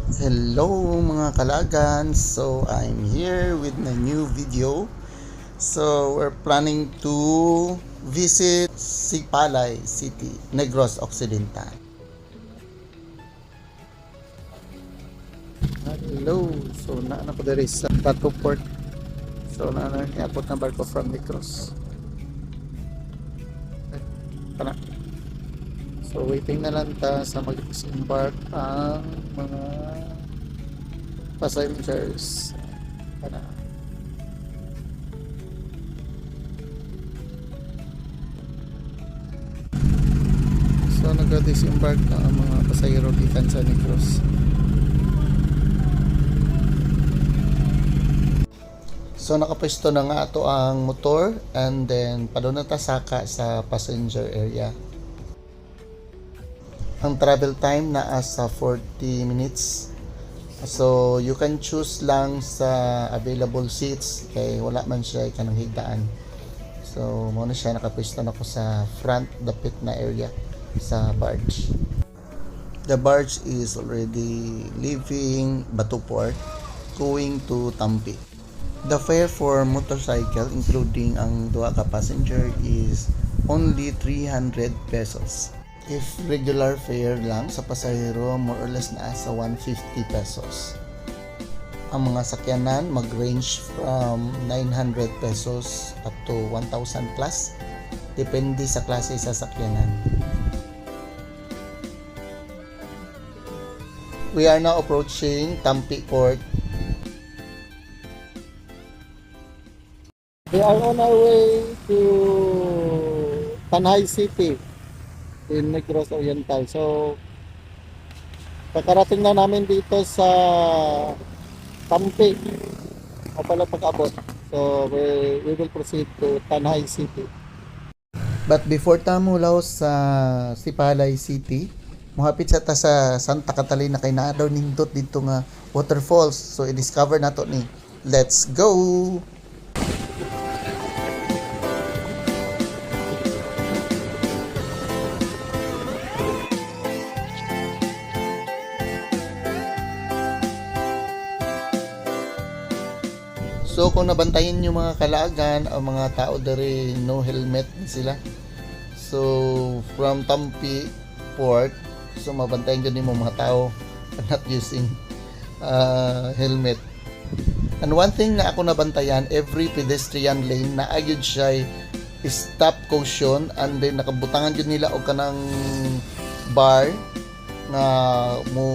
Hello mga kalagan, so I'm here with my new video. So we're planning to visit Sipalay City, Negros Occidental. Hello, so naana ko diri sa Bato Port. So naana niabot na barko from Negros. Kana. So waiting na lang ta sa mag-embark ang mga passengers. Kana. So nag-disembark na ang mga pasahero gikan sa Negros. So nakapwesto na nga ato ang motor and then paduna ta saka sa passenger area. Ang travel time na sa 40 minutes. So you can choose lang sa available seats kay wala man siya kanang higdaan. So mo na siya nakapwesto na ko sa front dapit na area sa barge. The barge is already leaving Bato Port going to Tampi. The fare for motorcycle including ang duha ka passenger is only 300 pesos. If regular fare lang sa pasahero, more or less na sa 150 pesos. Ang mga sakyanan mag-range from 900 pesos up to 1,000 plus. Depende sa klase sa sakyanan. We are now approaching Tampi Port. We are on our way to Tanay City in Negros Oriental. So, kakarating na namin dito sa Tampi. O pala pag-abot. So, we will proceed to Tanay City. But before tamulaw sa Sipalay City, mohapit sa ta sa Santa Catalina kay naa daw nindot dito nga waterfalls. So, i-discover nato ni. Let's go! So kung nabantayin nyo mga kalagan, ang mga tao dari no helmet sila. So from Tampi Port, so mabantayan dyan yung mga tao not using helmet. And one thing na ako nabantayan, every pedestrian lane na agad siya stop caution and then nakabutangan dyan nila o kanang bar na mo